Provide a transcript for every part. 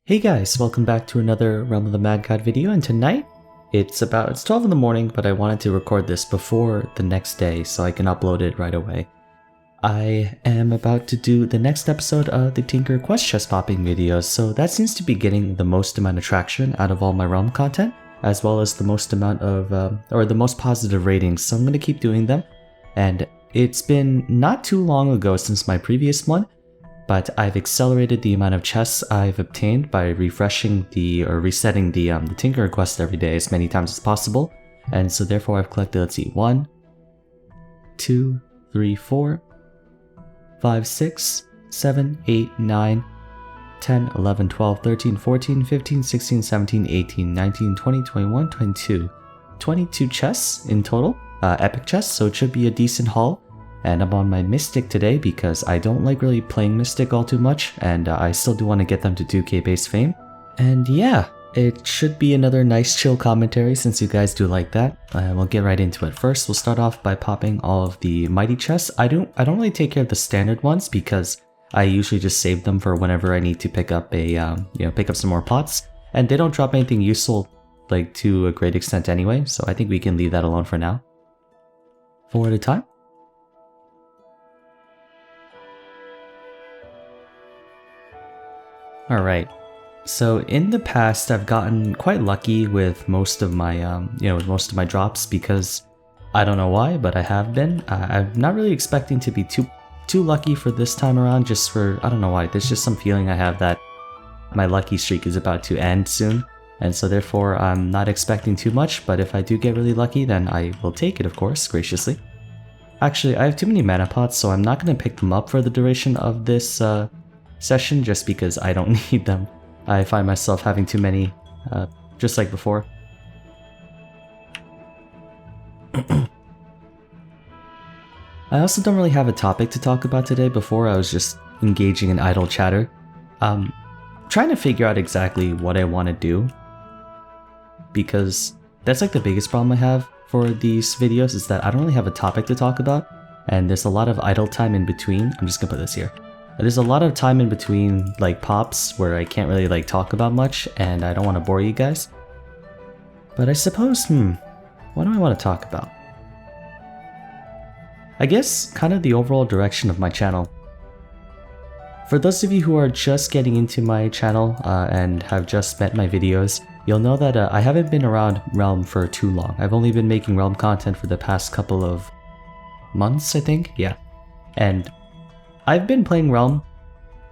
Hey guys, welcome back to another Realm of the Mad God video, and tonight it's 12 in the morning, but I wanted to record this before the next day so I can upload it right away. I am about to do the next episode of the Tinker Quest chest popping videos, so that seems to be getting the most amount of traction out of all my Realm content, as well as the most amount of, the most positive ratings, so I'm going to keep doing them. And it's been not too long ago since my previous one, but I've accelerated the amount of chests I've obtained by resetting the Tinker Quest every day as many times as possible. And so therefore I've collected, let's see, 1, 2, 3, 4, 5, 6, 7, 8, 9, 10, 11, 12, 13, 14, 15, 16, 17, 18, 19, 20, 21, 22. 22 chests in total, epic chests, so it should be a decent haul. And I'm on my Mystic today because I don't like really playing Mystic all too much, and I still do want to get them to 2k base fame. And yeah, it should be another nice chill commentary since you guys do like that. We'll get right into it. First, we'll start off by popping all of the mighty chests. I don't really take care of the standard ones because I usually just save them for whenever I need to pick up pick up some more pots, and they don't drop anything useful like to a great extent anyway. So I think we can leave that alone for now. 4 at a time. Alright, so in the past I've gotten quite lucky with most of my drops because I don't know why, but I have been. I'm not really expecting to be too lucky for this time around, just for, I don't know why, there's just some feeling I have that my lucky streak is about to end soon, and so therefore I'm not expecting too much, but if I do get really lucky then I will take it, of course, graciously. Actually, I have too many mana pots, so I'm not going to pick them up for the duration of this session just because I don't need them. I find myself having too many, just like before. I also don't really have a topic to talk about today. Before I was just engaging in idle chatter. Trying to figure out exactly what I want to do, because that's like the biggest problem I have for these videos is that I don't really have a topic to talk about, and there's a lot of idle time in between. I'm just gonna put this here. There's a lot of time in between like pops where I can't really like talk about much, and I don't want to bore you guys. But I suppose, what do I want to talk about? I guess kind of the overall direction of my channel. For those of you who are just getting into my channel and have just met my videos, you'll know that I haven't been around Realm for too long. I've only been making Realm content for the past couple of months, I think, yeah. And I've been playing Realm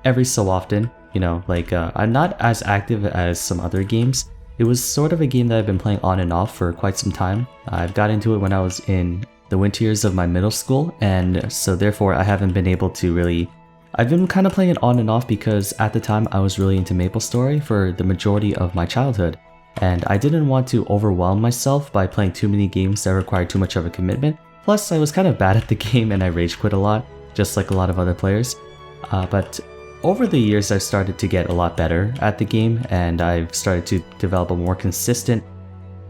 every so often, I'm not as active as some other games. It was sort of a game that I've been playing on and off for quite some time. I've got into it when I was in the winter years of my middle school, and so therefore I haven't been able to really... I've been kind of playing it on and off because at the time I was really into MapleStory for the majority of my childhood, and I didn't want to overwhelm myself by playing too many games that required too much of a commitment. Plus I was kind of bad at the game and I rage quit a lot, just like a lot of other players. But over the years I've started to get a lot better at the game, and I've started to develop a more consistent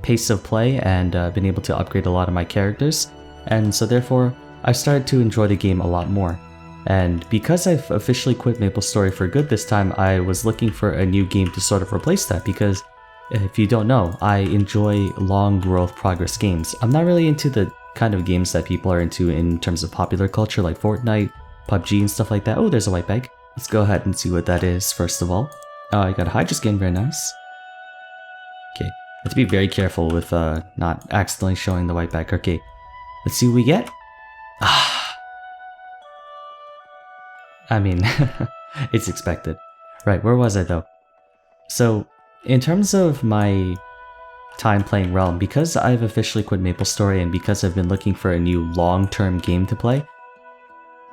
pace of play and been able to upgrade a lot of my characters, and so therefore I've started to enjoy the game a lot more. And because I've officially quit MapleStory for good this time, I was looking for a new game to sort of replace that, because if you don't know, I enjoy long growth progress games. I'm not really into the kind of games that people are into in terms of popular culture like Fortnite, PUBG and stuff like that. Oh, there's a white bag. Let's go ahead and see what that is first of all. Oh, I got a Hydra skin, very nice. Okay, I have to be very careful with not accidentally showing the white bag. Okay, let's see what we get. I mean, it's expected. Right, where was I though? So, in terms of my time playing Realm, because I've officially quit MapleStory and because I've been looking for a new long-term game to play,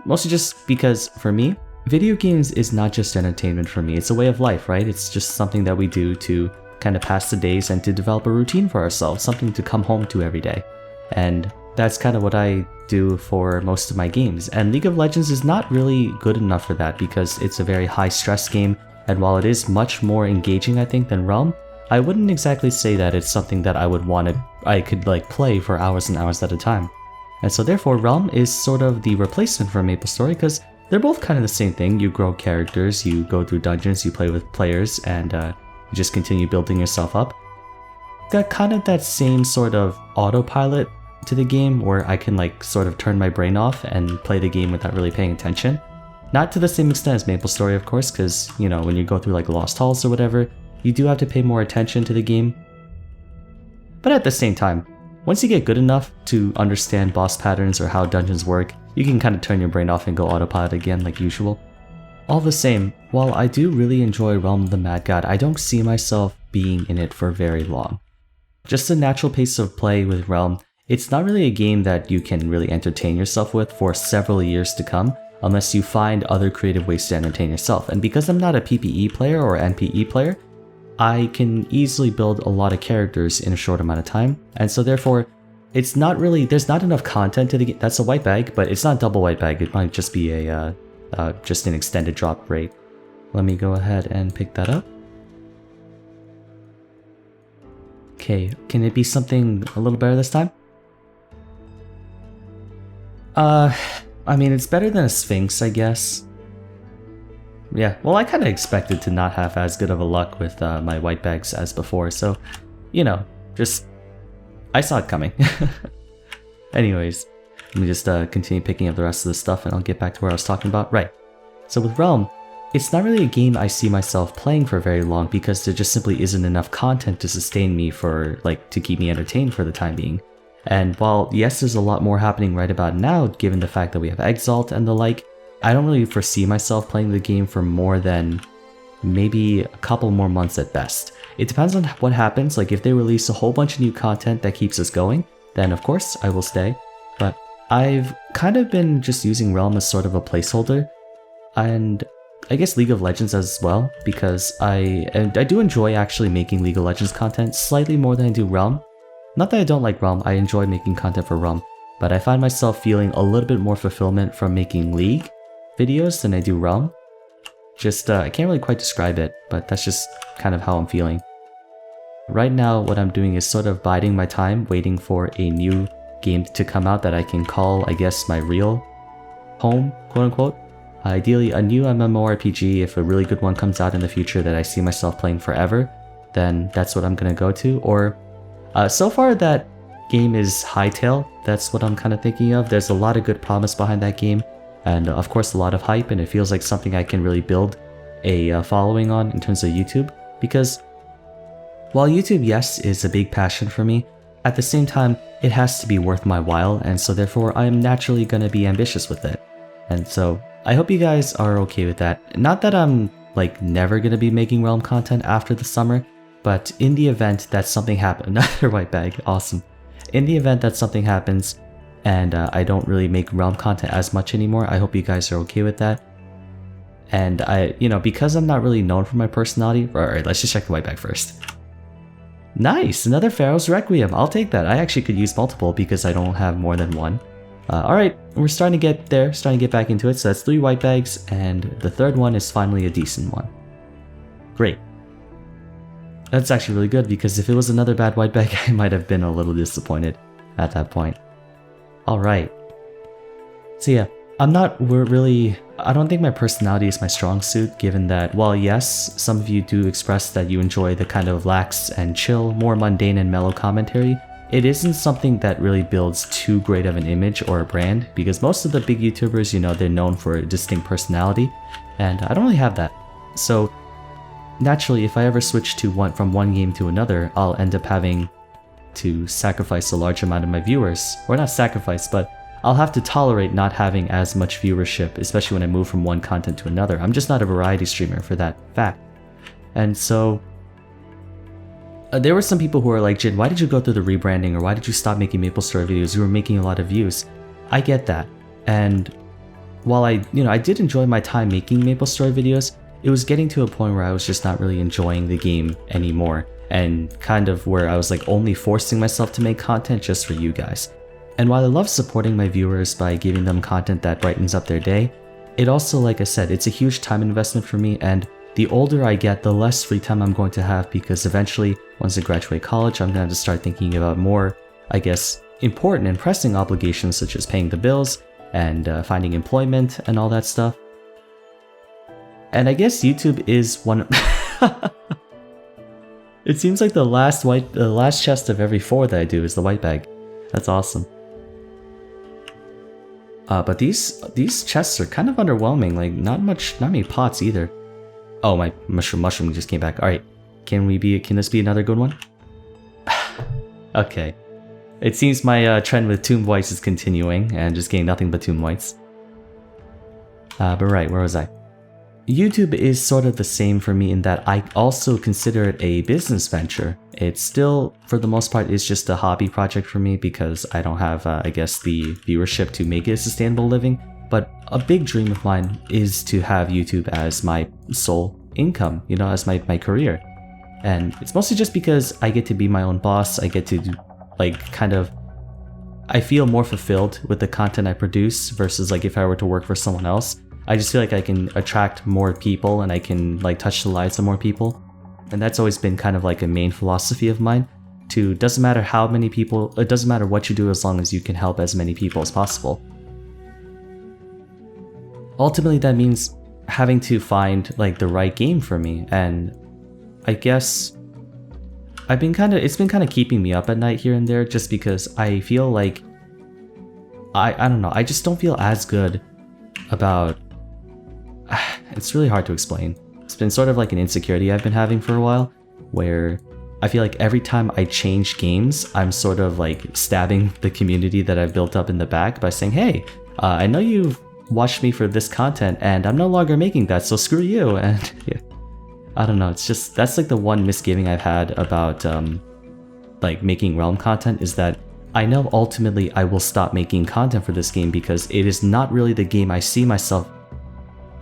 mostly just because for me, video games is not just entertainment for me, it's a way of life, right? It's just something that we do to kind of pass the days and to develop a routine for ourselves, something to come home to every day. And that's kind of what I do for most of my games. And League of Legends is not really good enough for that because it's a very high stress game, and while it is much more engaging I think than Realm, I wouldn't exactly say that it's something that I could like play for hours and hours at a time. And so therefore Realm is sort of the replacement for MapleStory because they're both kind of the same thing. You grow characters, you go through dungeons, you play with players, and you just continue building yourself up. Got kind of that same sort of autopilot to the game where I can like sort of turn my brain off and play the game without really paying attention. Not to the same extent as MapleStory, of course, because, you know, when you go through like Lost Halls or whatever, you do have to pay more attention to the game. But at the same time, once you get good enough to understand boss patterns or how dungeons work, you can kind of turn your brain off and go autopilot again like usual. All the same, while I do really enjoy Realm of the Mad God, I don't see myself being in it for very long. Just the natural pace of play with Realm, it's not really a game that you can really entertain yourself with for several years to come, unless you find other creative ways to entertain yourself. And because I'm not a PPE player or NPE player, I can easily build a lot of characters in a short amount of time, and so therefore, it's not really, there's not enough content to the game. That's a white bag, but it's not double white bag. It might just be a just an extended drop rate. Let me go ahead and pick that up. Okay, can it be something a little better this time? I mean, it's better than a Sphinx, I guess. Yeah, well, I kind of expected to not have as good of a luck with my white bags as before, so, you know, just, I saw it coming. Anyways, let me just continue picking up the rest of the stuff and I'll get back to where I was talking about. Right, so with Realm, it's not really a game I see myself playing for very long because there just simply isn't enough content to sustain me for, like, to keep me entertained for the time being. And while, yes, there's a lot more happening right about now, given the fact that we have Exalt and the like, I don't really foresee myself playing the game for more than maybe a couple more months at best. It depends on what happens. Like, if they release a whole bunch of new content that keeps us going, then of course I will stay. But I've kind of been just using Realm as sort of a placeholder, and I guess League of Legends as well, because I do enjoy actually making League of Legends content slightly more than I do Realm. Not that I don't like Realm, I enjoy making content for Realm, but I find myself feeling a little bit more fulfillment from making League videos than I do Realm. Just, I can't really quite describe it, but that's just kind of how I'm feeling. Right now, what I'm doing is sort of biding my time, waiting for a new game to come out that I can call, I guess, my real home, quote-unquote. Ideally, a new MMORPG, if a really good one comes out in the future that I see myself playing forever, then that's what I'm gonna go to. Or, so far that game is Hytale, that's what I'm kind of thinking of. There's a lot of good promise behind that game, and of course a lot of hype, and it feels like something I can really build a following on in terms of YouTube, because while YouTube, yes, is a big passion for me, at the same time, it has to be worth my while, and so therefore I am naturally going to be ambitious with it. And so I hope you guys are okay with that. Not that I'm like never going to be making Realm content after the summer, but in the event that something happens, another white bag, awesome. In the event that something happens and I don't really make Realm content as much anymore, I hope you guys are okay with that. And I, you know, because I'm not really known for my personality, alright, let's just check the white bag first. Nice, another Pharaoh's Requiem, I'll take that. I actually could use multiple because I don't have more than one. Alright, we're starting to get there, starting to get back into it, so that's 3 white bags, and the third one is finally a decent one. Great. That's actually really good, because if it was another bad white bag, I might have been a little disappointed at that point. Alright. So yeah, I don't think my personality is my strong suit, given that, while yes, some of you do express that you enjoy the kind of lax and chill, more mundane and mellow commentary, it isn't something that really builds too great of an image or a brand, because most of the big YouTubers, you know, they're known for a distinct personality, and I don't really have that. So naturally, if I ever switch to from one game to another, I'll end up having to sacrifice a large amount of my viewers. Or not sacrifice, but I'll have to tolerate not having as much viewership, especially when I move from one content to another. I'm just not a variety streamer for that fact. And so there were some people who were like, Jin, why did you go through the rebranding, or why did you stop making MapleStory videos? You were making a lot of views. I get that. And while I did enjoy my time making MapleStory videos, it was getting to a point where I was just not really enjoying the game anymore, and kind of where I was like only forcing myself to make content just for you guys. And while I love supporting my viewers by giving them content that brightens up their day, it also, like I said, it's a huge time investment for me, and the older I get, the less free time I'm going to have, because eventually, once I graduate college, I'm going to have to start thinking about more, I guess, important and pressing obligations such as paying the bills, and finding employment and all that stuff. And I guess YouTube is one of It seems like the last chest of every 4 that I do is the white bag. That's awesome. But these chests are kind of underwhelming, like not many pots either. Oh, my mushroom just came back. Alright. Can this be another good one? Okay. It seems my trend with tomb whites is continuing and just getting nothing but tomb whites. But right, where was I? YouTube is sort of the same for me in that I also consider it a business venture. It's still, for the most part, is just a hobby project for me because I don't have, I guess, the viewership to make it a sustainable living. But a big dream of mine is to have YouTube as my sole income, you know, as my career. And it's mostly just because I get to be my own boss. I get to, like, kind of... I feel more fulfilled with the content I produce versus, like, if I were to work for someone else. I just feel like I can attract more people and I can like touch the lives of more people. And that's always been kind of like a main philosophy of mine. Doesn't matter how many people, it doesn't matter what you do as long as you can help as many people as possible. Ultimately that means having to find like the right game for me, and I guess it's been kind of keeping me up at night here and there just because I feel like I don't know, I just don't feel as good about... It's really hard to explain. It's been sort of like an insecurity I've been having for a while, where I feel like every time I change games, I'm sort of like stabbing the community that I've built up in the back by saying, hey, I know you've watched me for this content and I'm no longer making that, so screw you. And yeah, I don't know, it's just, that's like the one misgiving I've had about like making Realm content, is that I know ultimately I will stop making content for this game because it is not really the game I see myself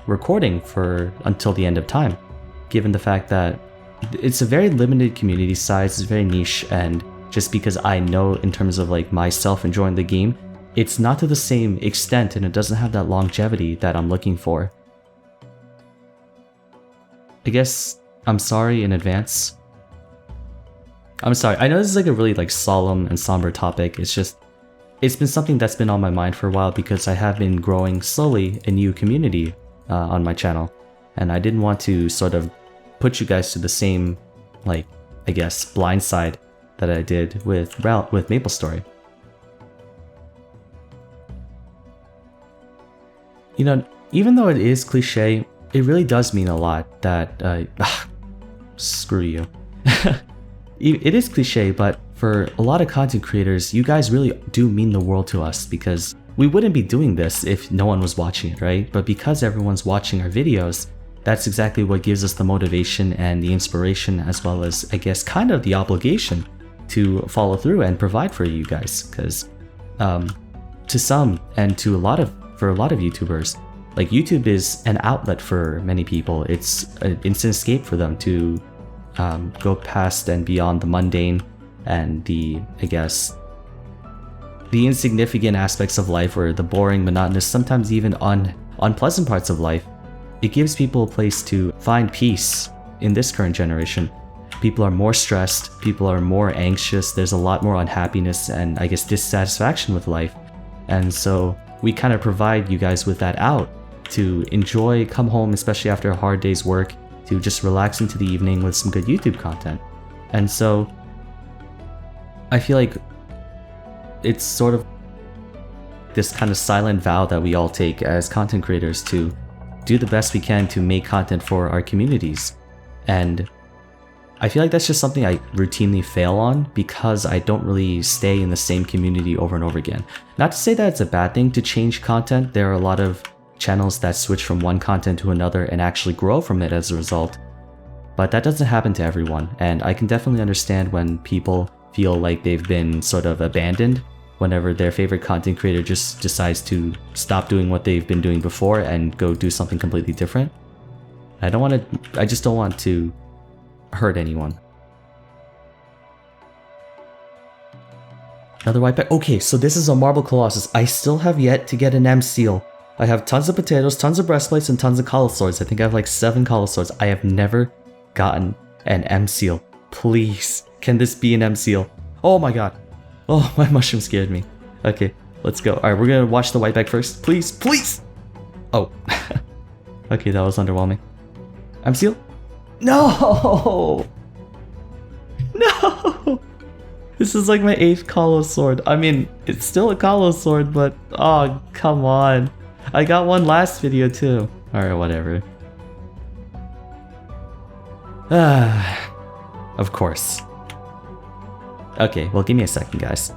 recording for until the end of time, given the fact that it's a very limited community size, it's very niche, and just because I know in terms of like myself enjoying the game, it's not to the same extent and it doesn't have that longevity that I'm looking for. I guess I'm sorry in advance. I'm sorry, I know this is like a really like solemn and somber topic. It's just, it's been something that's been on my mind for a while because I have been growing slowly a new community on my channel, and I didn't want to sort of put you guys to the same, like, I guess, blindside that I did with MapleStory. You know, even though it is cliche, it really does mean a lot that, screw you. It is cliche, but for a lot of content creators, you guys really do mean the world to us, because we wouldn't be doing this if no one was watching it, right? But because everyone's watching our videos, that's exactly what gives us the motivation and the inspiration, as well as, I guess, kind of the obligation to follow through and provide for you guys. Because to some, and for a lot of YouTubers, like, YouTube is an outlet for many people. It's an instant escape for them to go past and beyond the mundane and the, I guess, the insignificant aspects of life, or the boring, monotonous, sometimes even unpleasant parts of life. It gives people a place to find peace in this current generation. People are more stressed, people are more anxious, there's a lot more unhappiness and, I guess, dissatisfaction with life. And so we kind of provide you guys with that out to enjoy, come home, especially after a hard day's work, to just relax into the evening with some good YouTube content. And so I feel like it's sort of this kind of silent vow that we all take as content creators to do the best we can to make content for our communities. And I feel like that's just something I routinely fail on because I don't really stay in the same community over and over again. Not to say that it's a bad thing to change content. There are a lot of channels that switch from one content to another and actually grow from it as a result. But that doesn't happen to everyone, and I can definitely understand when people feel like they've been sort of abandoned whenever their favorite content creator just decides to stop doing what they've been doing before and go do something completely different. I just don't want to hurt anyone. Another white bag. Okay, so this is a Marble Colossus. I still have yet to get an M seal. I have tons of potatoes, tons of breastplates, and tons of collar swords. I think I have like 7 collar swords. I have never gotten an M seal. Please, can this be an M seal? Oh my god. Oh, my mushroom scared me. Okay, Let's go. Alright, we're gonna watch the white bag first. Please, please! Oh. Okay, that was underwhelming. I'm sealed. No! No! This is like my 8th Kalos sword. I mean, it's still a Kalos sword, but oh, come on. I got one last video too. Alright, whatever. Of course. Okay, well, give me a second, guys.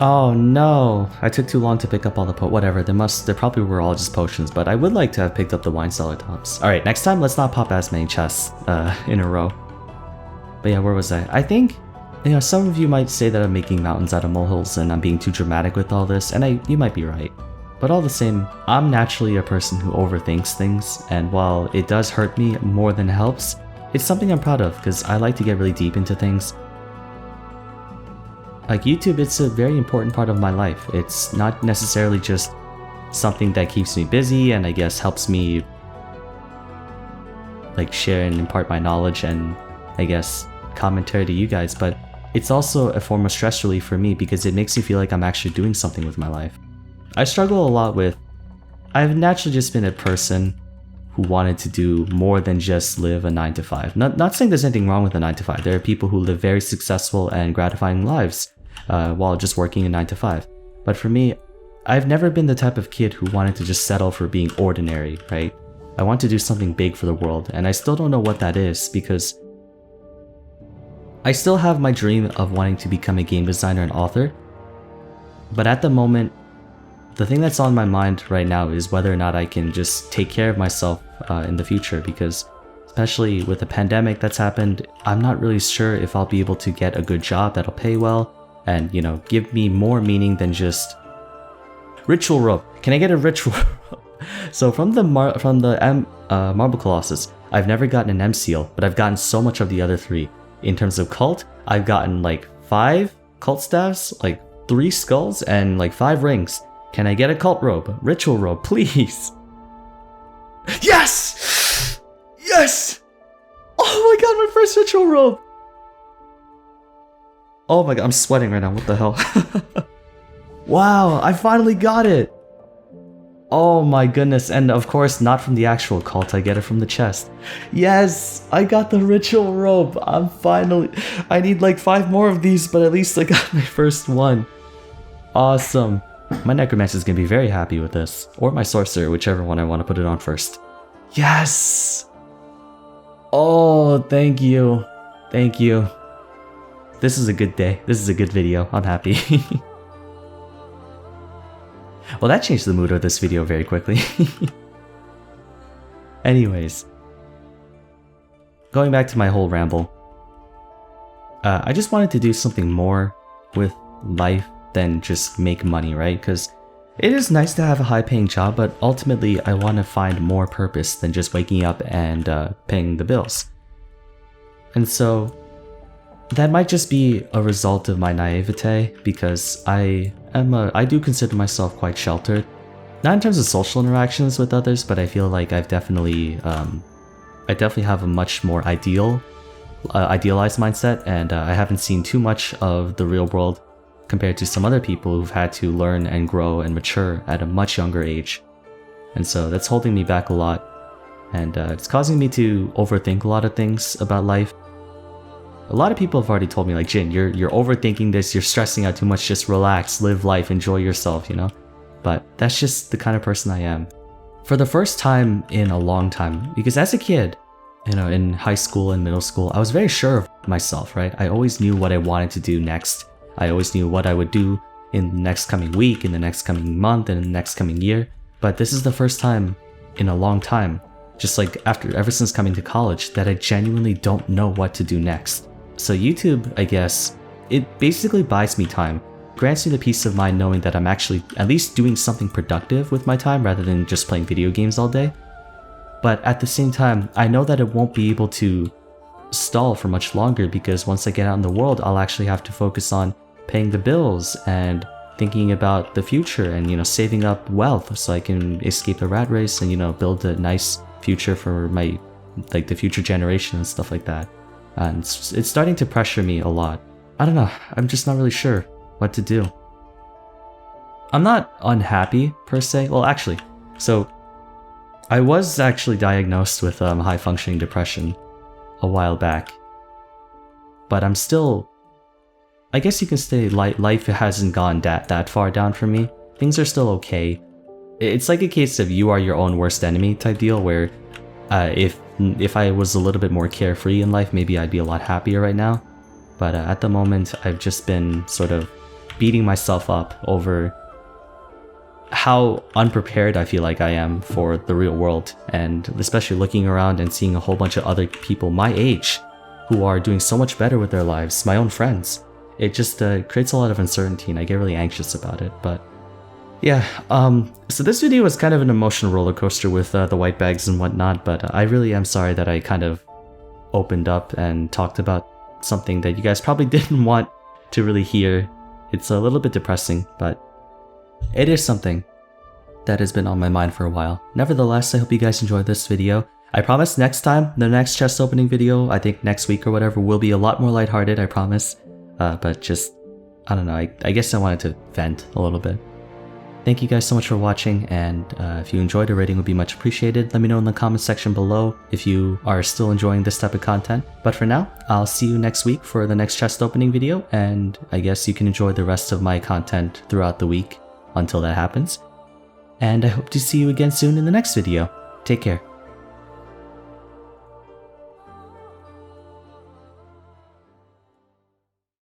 Oh no, I took too long to pick up all the whatever. They probably were all just potions, but I would like to have picked up the wine cellar tops. All right, next time let's not pop as many chests in a row. But yeah, where was I? I think, you know, some of you might say that I'm making mountains out of molehills and I'm being too dramatic with all this, and you might be right. But all the same, I'm naturally a person who overthinks things, and while it does hurt me more than it helps, it's something I'm proud of because I like to get really deep into things. Like YouTube, it's a very important part of my life. It's not necessarily just something that keeps me busy and I guess helps me like share and impart my knowledge and I guess commentary to you guys, but it's also a form of stress relief for me because it makes me feel like I'm actually doing something with my life. I struggle a lot with, I've naturally just been a person who wanted to do more than just live a 9-to-5. Not saying there's anything wrong with a 9-to-5. There are people who live very successful and gratifying lives while just working a 9-to-5. But for me, I've never been the type of kid who wanted to just settle for being ordinary, right? I want to do something big for the world, and I still don't know what that is because I still have my dream of wanting to become a game designer and author. But at the moment, the thing that's on my mind right now is whether or not I can just take care of myself in the future, because especially with the pandemic that's happened, I'm not really sure if I'll be able to get a good job that'll pay well and, you know, give me more meaning than just ritual rope. Can I get a ritual rope? So from the Marble Colossus, I've never gotten an M seal, but I've gotten so much of the other 3. In terms of cult, I've gotten like 5 cult staffs, like 3 skulls, and like 5 rings. Can I get a cult robe? Ritual robe, please. Yes! Yes! Oh my god, my first ritual robe! Oh my god, I'm sweating right now, what the hell? Wow, I finally got it! Oh my goodness, and of course not from the actual cult, I get it from the chest. Yes! I got the ritual robe! I need like 5 more of these, but at least I got my first one. Awesome. My Necromancer is going to be very happy with this. Or my Sorcerer, whichever one I want to put it on first. Yes! Oh, thank you. Thank you. This is a good day. This is a good video. I'm happy. Well, that changed the mood of this video very quickly. Anyways. Going back to my whole ramble. I just wanted to do something more with life than just make money, right? Because it is nice to have a high-paying job, but ultimately I want to find more purpose than just waking up and paying the bills. And so that might just be a result of my naivete, because I do consider myself quite sheltered. Not in terms of social interactions with others, but I feel like I definitely have a much more idealized mindset, and I haven't seen too much of the real world compared to some other people who've had to learn and grow and mature at a much younger age. And so that's holding me back a lot, and it's causing me to overthink a lot of things about life. A lot of people have already told me, like, Jin, you're overthinking this, you're stressing out too much, just relax, live life, enjoy yourself, you know? But that's just the kind of person I am. For the first time in a long time, because as a kid, you know, in high school and middle school, I was very sure of myself, right? I always knew what I wanted to do next. I always knew what I would do in the next coming week, in the next coming month, and in the next coming year. But this is the first time in a long time, just like ever since coming to college, that I genuinely don't know what to do next. So YouTube, I guess, it basically buys me time, grants me the peace of mind knowing that I'm actually at least doing something productive with my time rather than just playing video games all day. But at the same time, I know that it won't be able to stall for much longer, because once I get out in the world, I'll actually have to focus on paying the bills and thinking about the future and, you know, saving up wealth so I can escape the rat race and, you know, build a nice future for my, like, the future generation and stuff like that. And it's starting to pressure me a lot. I don't know, I'm just not really sure what to do. I'm not unhappy per se. Well, actually, so I was actually diagnosed with high functioning depression a while back, but I'm still, I guess you can say life hasn't gone that far down for me. Things are still okay. It's like a case of you are your own worst enemy type deal, where if I was a little bit more carefree in life, maybe I'd be a lot happier right now. But at the moment, I've just been sort of beating myself up over how unprepared I feel like I am for the real world, and especially looking around and seeing a whole bunch of other people my age who are doing so much better with their lives, my own friends. It just creates a lot of uncertainty, and I get really anxious about it. But yeah, so this video was kind of an emotional roller coaster with the white bags and whatnot, but I really am sorry that I kind of opened up and talked about something that you guys probably didn't want to really hear. It's a little bit depressing, but it is something that has been on my mind for a while. Nevertheless, I hope you guys enjoyed this video. I promise next time, the next chest opening video, I think next week or whatever, will be a lot more lighthearted, I promise. But just, I don't know, I guess I wanted to vent a little bit. Thank you guys so much for watching, and if you enjoyed, a rating would be much appreciated. Let me know in the comment section below if you are still enjoying this type of content. But for now, I'll see you next week for the next chest opening video, and I guess you can enjoy the rest of my content throughout the week until that happens. And I hope to see you again soon in the next video. Take care.